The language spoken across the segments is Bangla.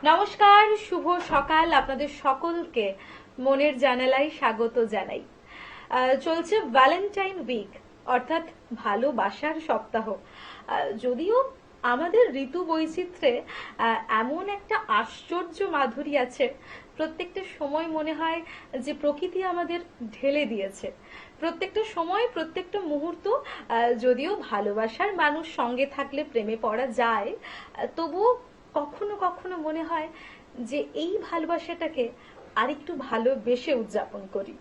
নমস্কার, শুভ সকাল আপনাদের সকলকে মনের জানালায় স্বাগত জানাই। চলছে ভ্যালেন্টাইন উইক, অর্থাৎ ভালোবাসার সপ্তাহ। যদিও আমাদের ঋতু বৈচিত্র্যে এমন একটা আশ্চর্য মাধুরী আছে, প্রত্যেকটা সময় মনে হয় যে প্রকৃতি আমাদের ঢেলে দিয়েছে। প্রত্যেকটা সময়, প্রত্যেকটা মুহূর্ত, যদিও ভালোবাসার মানুষ সঙ্গে থাকলে প্রেমে পড়া যায়, তবুও কখনো কখনো মনে হয় যে এই ভালোবাসাটাকে আরেকটু ভালোবেসে উদযাপন করি।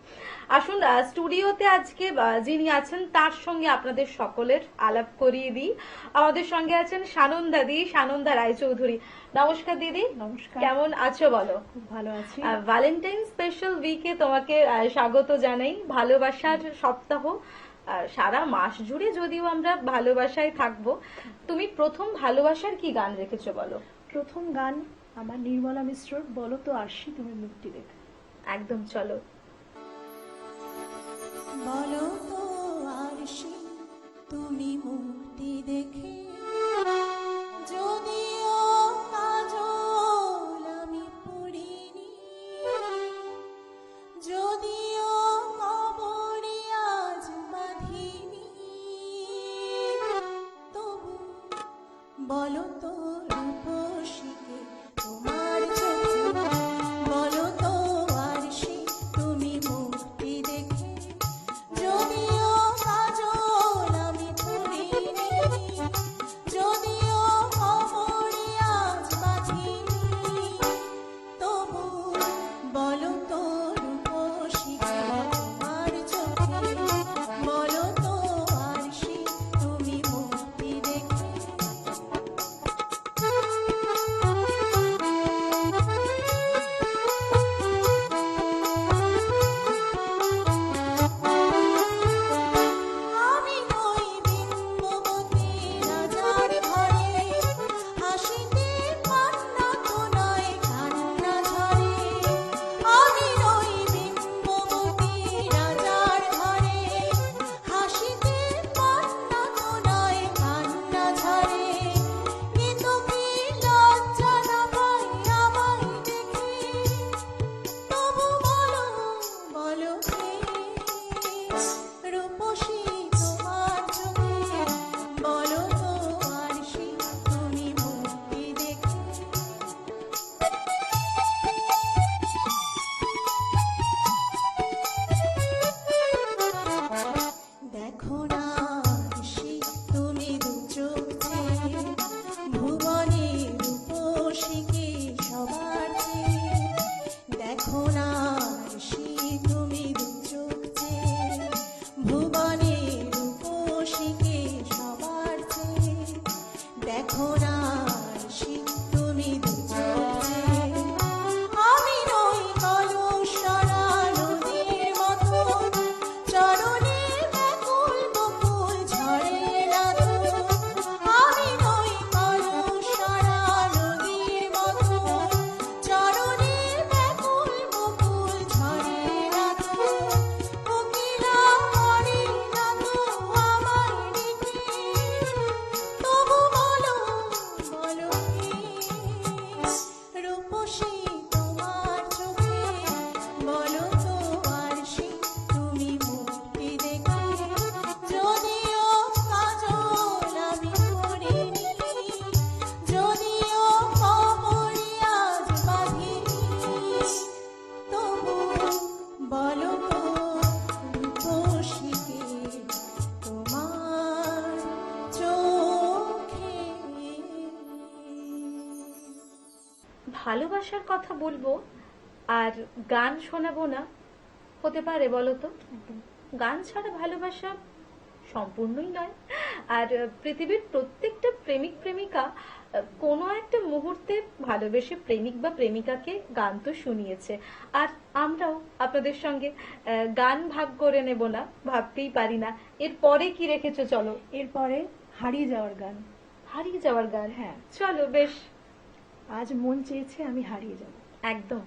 আসুন স্টুডিওতে আজকে যিনি আছেন তার সঙ্গে আপনাদের সকলের আলাপ করিয়ে দিই। আমাদের সঙ্গে আছেন সানন্দা দি, সানন্দা রায়চৌধুরী। নমস্কার দিদি। নমস্কার। কেমন আছো বলো? খুব ভালো আছি। ভ্যালেন্টাইন স্পেশাল উইকে তোমাকে স্বাগত জানাই। ভালোবাসার সপ্তাহ, সারা মাস জুড়ে যদিও আমরা ভালোবাসায় থাকবো। তুমি প্রথম ভালোবাসার কি গান রেখেছো বলো? প্রথম গান আমার নির্মলা মিশ্রর বলো তো আরশি তুমি মুক্তি দেখে। একদম, চলো। বলো তো আরশি তুমি মুক্তি দেখে, যদিও কাজল আমি পড়িনি, যদিও কবরে আজ বাঁধিনি, তবু বলো তো রূপসীকে তোমার চোখে, বলো তো আরশি তুমি মুক্তি দেখে, যদিও কাজল আমি পড়িনি, যদিও কবরে আজ বাঁধিনি, তবু বলো তো রূপসীকে তোমার চোখে, বলো তো আরশি তুমি মুক্তি দেখে। আমি নই বিম্ববতী রাজার ঘরে, হাসিতে কান্না তো নয় কান্না ঝরে। আমি নই বিম্ববতী রাজার ঘরে, হাসিতে কান্না তো নয় কান্না ঝরে। কিন্তু কি লজ্জা না পাই আমায় দেখে, তবু বলো বলো কে রূপসী তোমার চোখে, বলো তো আরশি তুমি মুক্তি দেখে। দেখো না আরশি তুমি দু চোখ চেয়ে, ভুবনে রূপসীকে সবার চেয়ে। দেখো না আরশি তুমি দু চোখ চেয়ে, ভুবনে রূপসীকে সবার চেয়ে। দেখো না আরশি তুমি দু চোখ চেয়ে। আমি নই কলুষরা নদীর মতো, চরণে ব্যাকুল বকুল ঝরে না তো। আমি নই কলুষরা নদীর মতো, চরণে ব্যাকুল বকুল ঝরে না তো। কোকিলা করে না তো আমায় ডেকে, তবু বলো বলো কে রূপসী তোমার চোখে, বলো তো আরশি তুমি মুক্তি দেখে। যদিও কাজল আমি পড়িনি, যদিও কবরে আজ বাঁধিনি, তবু বলো তো রূপসীকে তোমার চোখে। ভালোবাসার কথা বলবো আর গান শোনাবো না, হতে পারে বলো তো? গান ছাড়া ভালোবাসা সম্পূর্ণই নয়। আর পৃথিবীর প্রত্যেকটা প্রেমিক প্রেমিকা কোনো একটা মুহূর্তে ভালোবেসে প্রেমিক বা প্রেমিকাকে গান তো শুনিয়েছে। আর আমরাও আপনাদের সঙ্গে গান ভাগ করে নেব না, ভাবতেই পারি না। এরপরে কি রেখেছো চলো? এরপরে হারিয়ে যাওয়ার গান। হারিয়ে যাওয়ার গান, হ্যাঁ। চলো বেশ, আজ মন চেয়েছে আমি হারিয়ে যাব। একদম।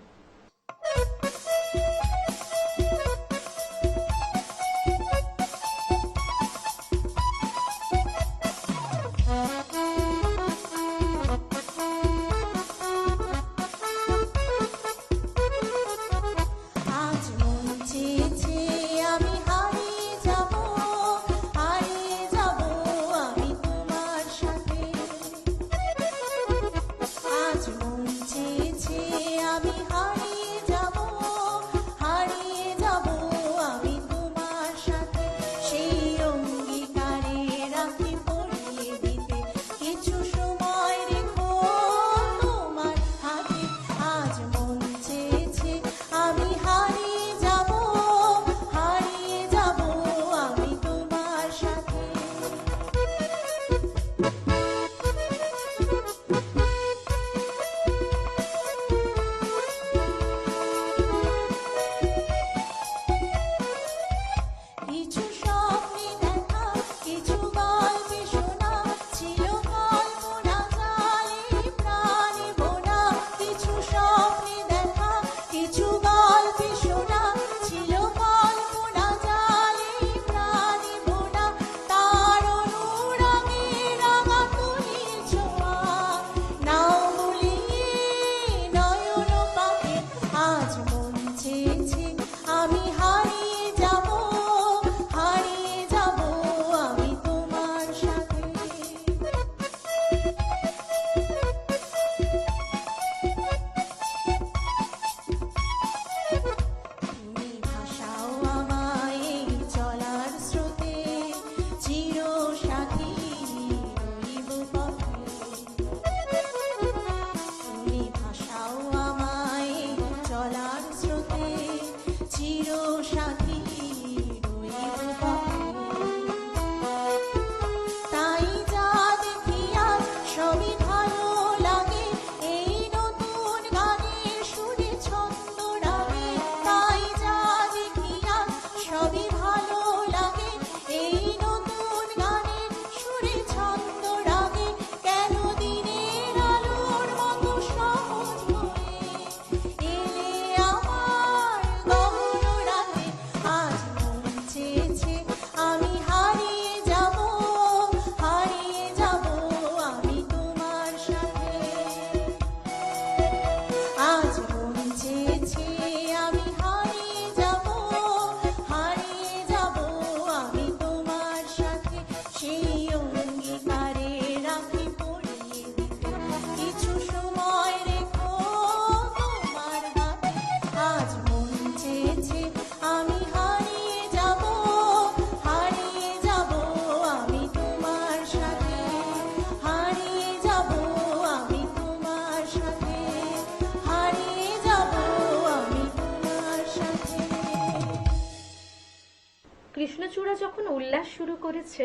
ওরা যখন উল্লাস শুরু করেছে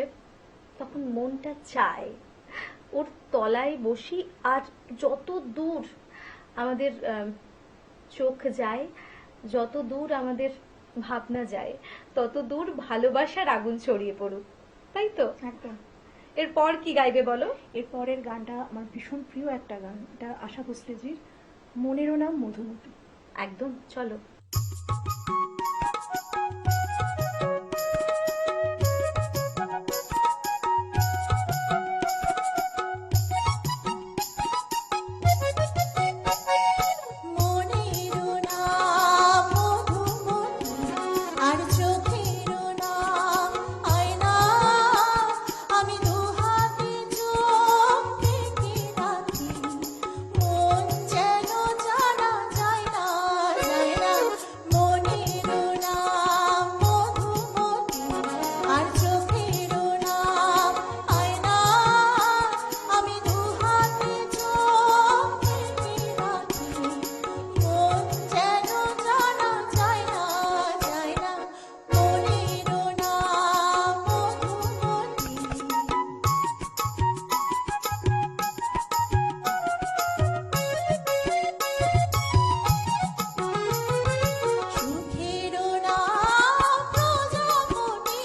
তখন মনটা চায় ওর তলায় বসি আর যত দূর আমাদের চোখ যায়, যত দূর আমাদের ভাবনা যায়, তত দূর ভালোবাসার আগুন ছড়িয়ে পড়ুক, তাই তো? একদম। এরপর কি গাইবে বলো? এর পরের গানটা আমার ভীষণ প্রিয় একটা গান, এটা আশা ভোসলেজির, মনেরও নাম মধুমতি। একদম, চলো। মনেরও নাম মধুমতি আর চোখেরও নাম আয়না, আমি দুহাতে চোখ ঢেকে রাখি, মন যেন জানা যায় না, যায় না। মনেরও নাম মধুমতি আর চোখেরও নাম আয়না, আমি দুহাতে চোখ ঢেকে রাখি, মন যেন জানা যায় না, যায় না। মনেরও নাম মধুমতি। সুখেরও নাম প্রজাপতি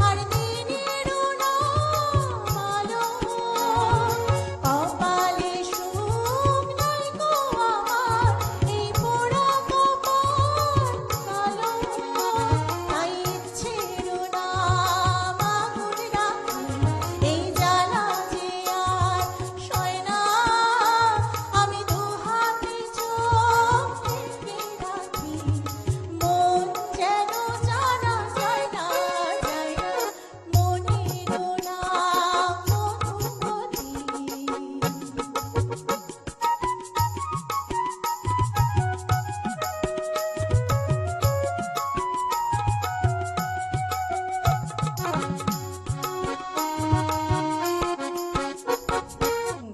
আর দিনেরও নাম আলো, কপালে সুখ নাই গো আমার, এই পোড়া কপাল কালো, তাই ইচ্ছেরও নাম আগুন রাখি, এই জ্বালা যে আর সয় না, আমি দুহাতে চোখ ঢেকে রাখি, মন যেন জানা যায় না, যায় না। মনেরও নাম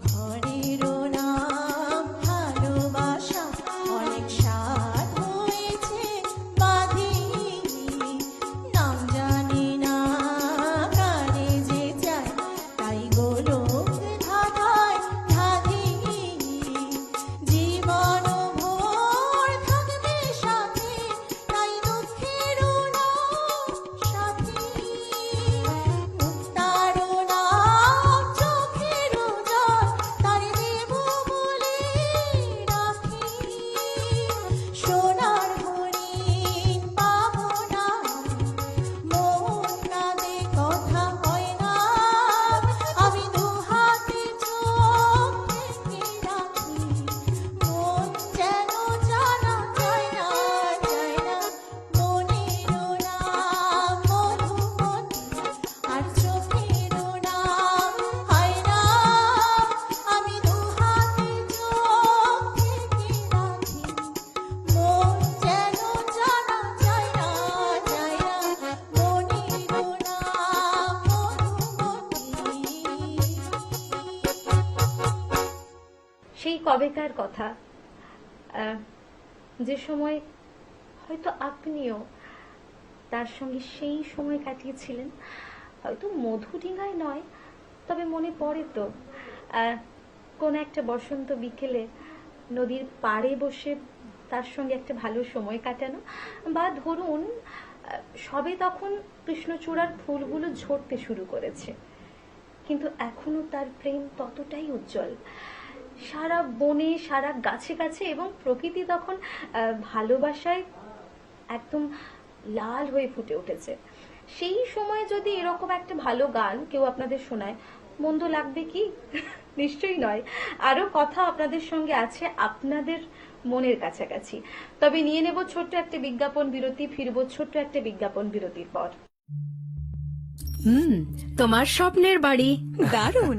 ঘরেরও নাম ভালোবাসা, অনেক স্বাদ হয়েছে বাঁধিনি, নাম জানি না কারে যে চায়, তাই গোলক ধাঁধায় ধাঁধিনি, জীবন ভোর থাকবে সাথে, তাই দুঃখেরও নাম সাথী, মুক্তারও নাম চোখেরও জল, তার দেব বলে রাখি, সোনার হরিণ পাবো না, মন কাঁদে কথা হয় না, আমি দুহাতে চোখ ঢেকে রাখি, মন যেন জানা যায় না, যায় না। মনেরও নাম মধুমতি আর চোখেরও নাম আয়না, আমি দুহাতে চোখ ঢেকে রাখি, মন যেন জানা যায় না, যায় না। মনেরও নাম মধুমতি। সেই কবেকার কথা, যে সময় হয়তো আপনিও তার সঙ্গে সেই সময় কাটিয়েছিলেন, হয়তো মধুডিঙায় নয়, তবে মনে পড়ে তো কোন একটা বসন্ত বিকেলে নদীর পাড়ে বসে তার সঙ্গে একটা ভালো সময় কাটানো, বা ধরুন সবে তখন কৃষ্ণচূড়ার ফুলগুলো ঝরতে শুরু করেছে, কিন্তু এখনো তার প্রেম ততটাই উজ্জ্বল, সারা বনে সারা গাছে গাছে, এবং প্রকৃতি তখন ভালোবাসায় একদম লাল হয়ে ফুটে উঠেছে। সেই সময় যদি এরকম একটা ভালো গান কেউ আপনাদের শোনায়, মন্দ লাগবে কি? নিশ্চয়ই নয়। আরো কথা আপনাদের সঙ্গে আছে আপনাদের মনের কাছাকাছি, তবে নিয়ে নেব ছোট্ট একটা বিজ্ঞাপন বিরতি, ফিরবো ছোট্ট একটা বিজ্ঞাপন বিরতির পর। তোমার স্বপ্নের বাড়ি দারুণ,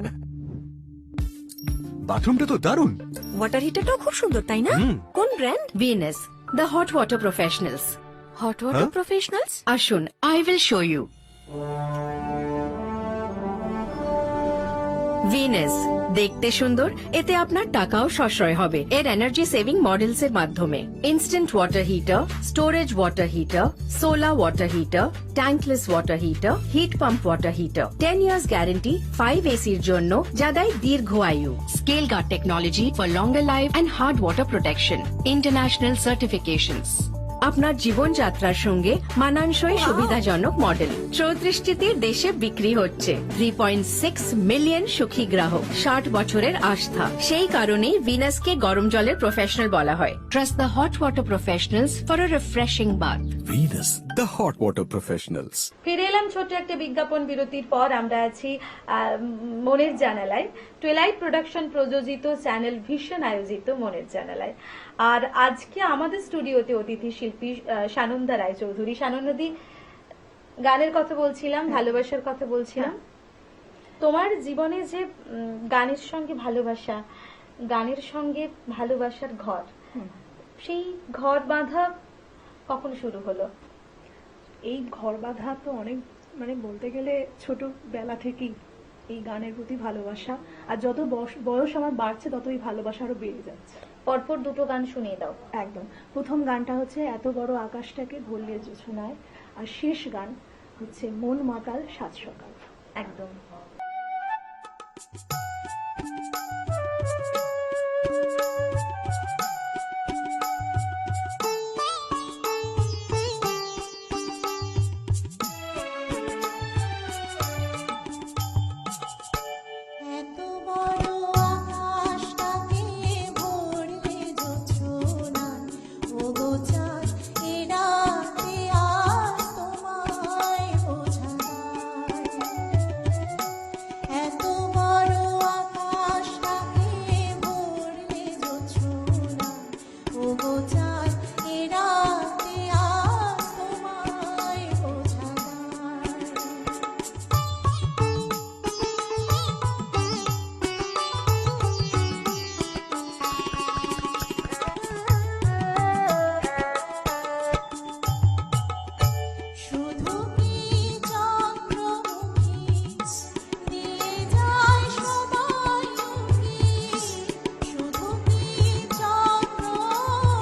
বাথরুমটা তো দারুণ। ওয়াটার হিটারটাও খুব সুন্দর, তাই না? কোন brand? VNS, the hot water professionals. Hot water professionals, আসুন, I will show you. Venus দেখতে সুন্দর, এতে আপনার টাকাও সাশ্রয় হবে এর এনার্জি সেভিং মডেলস এর মাধ্যমে। Instant water heater, storage water heater, solar water heater, tankless water heater, heat pump water heater, 10 years guarantee, 5 এসির জন্য যা দেয় দীর্ঘ আয়ু। Scale guard technology for longer life and hard water protection, international certifications. আপনার জীবনযাত্রার সঙ্গে মানানসই সুবিধাজনক মডেল 34টি দেশে বিক্রি হচ্ছে। 3.6 মিলিয়ন সুখী গ্রাহক, 60 বছরের আস্থা। সেই কারণেই ভিনাসকে গরম জলের প্রফেশনাল বলা হয়। Trust the hot water professionals for a refreshing bath. Venus, the hot water professionals. ফিরে এলাম ছোট্ট একটা বিজ্ঞাপন বিরতির পর। আমরা আছি মনের জানালায়, টুয়েলাইট প্রোডাকশন প্রযোজিত চ্যানেল ভিশন আয়োজিত মনের জানালায়। আর আজকে আমাদের স্টুডিওতে অতিথি শিল্পী সানন্দা রায়চৌধুরী। সানন্দাদি, গানের কথা বলছিলাম, ভালোবাসার কথা বলছিলাম। তোমার জীবনে যে গানের সঙ্গে ভালোবাসা, গানের সঙ্গে ভালোবাসার ঘর, সেই ঘর বাঁধা কখন শুরু হলো? এই ঘর বাঁধা তো অনেক, মানে বলতে গেলে ছোটবেলা থেকেই এই গানের প্রতি ভালোবাসা, আর যত বয়স আমার বাড়ছে ততই ভালোবাসা আরো বেড়ে যাচ্ছে। পরপর দুটো গান শুনিয়ে দাও। একদম, প্রথম গানটা হচ্ছে এত বড় আকাশটাকে ভরলে জোছনায়, আর শেষ গান হচ্ছে মন মাতাল সাত সকাল। একদম। এত বড় আকাশটাকে ভরলে জোছনায়, ওগো চাঁদ, এ রাতে আর তোমায় বোঝা যায়। এত বড় আকাশটাকে ভরলে জোছনায়, ওগো চাঁদ, এ রাতে আর তোমায় বোঝা যায়। শুধু কি চন্দ্রমুখী দিয়ে যায় সবাই লুকি, শুধু কি চন্দ্রমুখী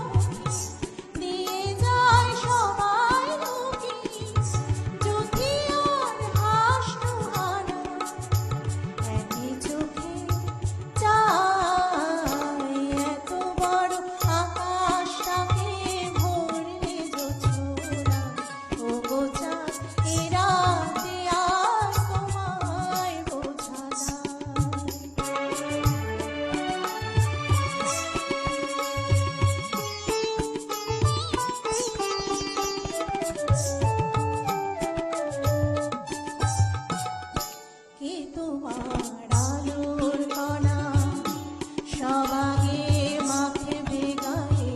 দিয়ে যায় সবাই লুকি, চোখে আর হাসু হানা একই চোখে চাই। এত বড় আকাশটাকে ভরলে জোছনায়, ওগো চাঁদ, এ রাতে আর তোমায় বোঝা যায়। কে তোমার আলোর কণা, সবাগে মাখবে গায়ে,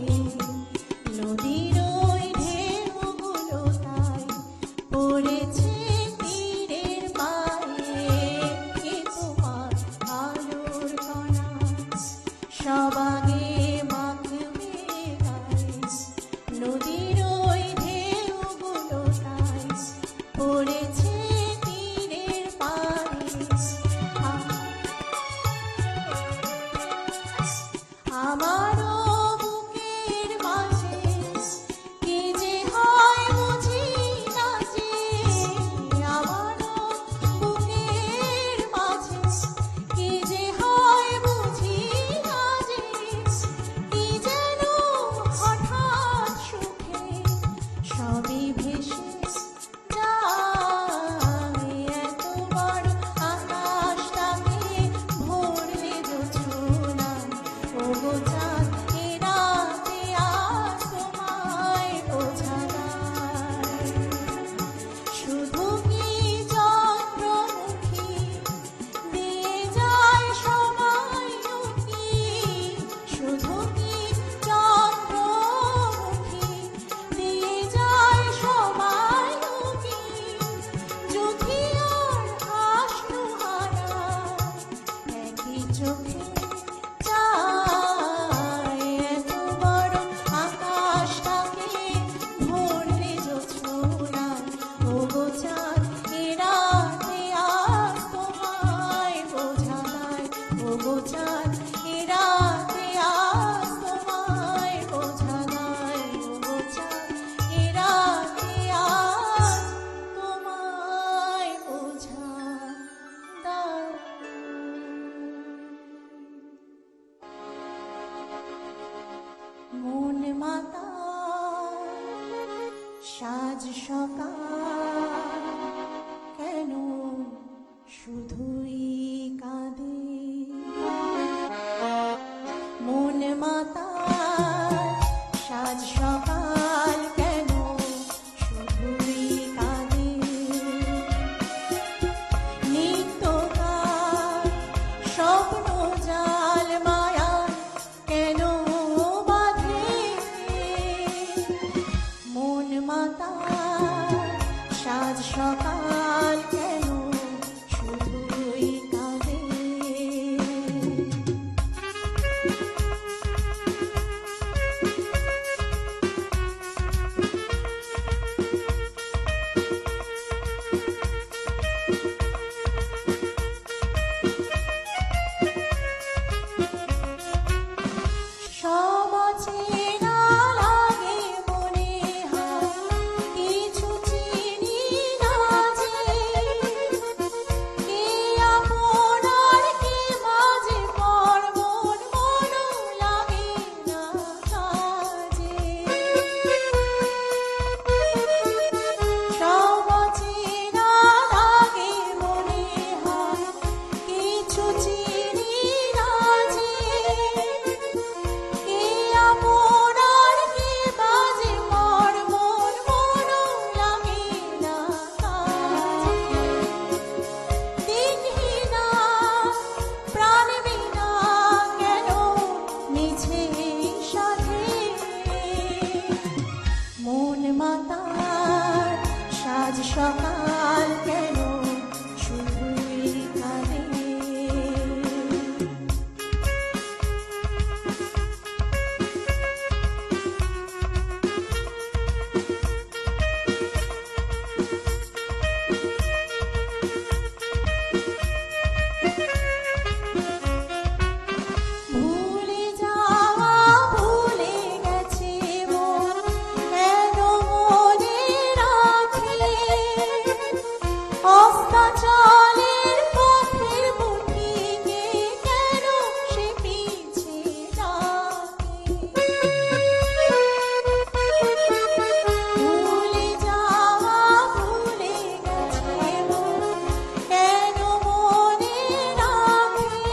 নদীর ওই ঢেউগুলো তাই পড়েছে তীরের পায়ে। কে তোমার আলোর কণা, সবাগে মাখবে গায়ে, নদীর ওই ঢেউগুলো তাই পড়েছে তীরের পায়ে। চাঁদ এ রাতে আজ তোমায় বোঝা দায় ও চাঁদ এ রাতে আজ তোমায় বোঝা দায়। মন মাতা সাজ সকাল কেন শুধুই কাঁদে। মন মাতা সাজ সকাল কেন শুধুই কাঁদে। নিত্যকার স্বপ্ন জাল মায়া কেন বাঁধে। মন মাতা সাজ সকাল কেন শুধুই কাঁদে। সব অচেনা লাগে মনে হয় কিছু চিনি না যে। কে আপন আর কে মাঝে পর মন মনও লাগে না কাজে। সব অচেনা লাগে মনে হয় কিছু চিনি না যে। কে আপন আর কে বাজে পর মন মনও লাগে না কাজে। দিনহীনা প্রাণহীনা কেন মিছে সাধে। মন মাতার সাজ সকাল কেন শুধুই কাঁদে। ভুলে যাওয়া ভুলে গেছে মন কেন মনে রাখে। অস্তাচলের পথের বুটিকে কেন সে পিছে ডাকে। ভুলে যাওয়া ভুলে গেছে মন কেন মনে রাখে।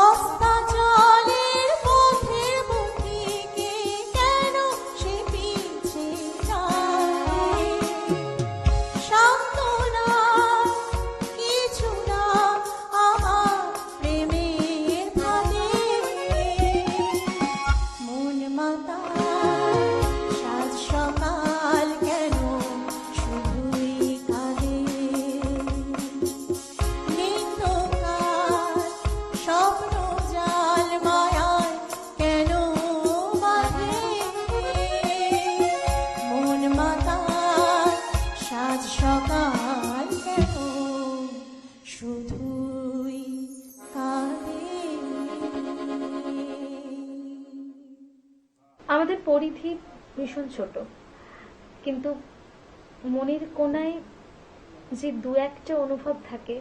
অস্তাচলের পথের বুটিকে কেন সে পিছে ডাকে। সান্ত্বনা কিছু না আমার প্রেমের ফাঁদে। মন মাতা সাজ সকাল কেন শুধুই কাঁদে। নিত্যকার স্বপ্ন জাল মায়ায় কেন বাঁধে। মন মাতার সাজ সকাল কেন শুধুই কাঁদে। আমাদের পরিধি ভীষণ ছোট, কিন্তু মনের কোনায় যে দু একটা অনুভব থাকে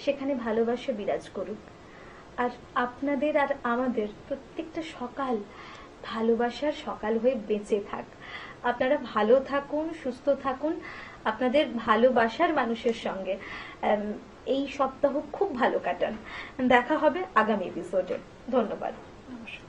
সেখানে ভালোবাসা বিরাজ করুক। আর আপনাদের আর আমাদের প্রত্যেকটা সকাল ভালোবাসার সকাল হয়ে বেঁচে থাক। আপনারা ভালো থাকুন, সুস্থ থাকুন আপনাদের ভালোবাসার মানুষের সঙ্গে। এই সপ্তাহ খুব ভালো কাটান। দেখা হবে আগামী এপিসোডে। ধন্যবাদ। নমস্কার।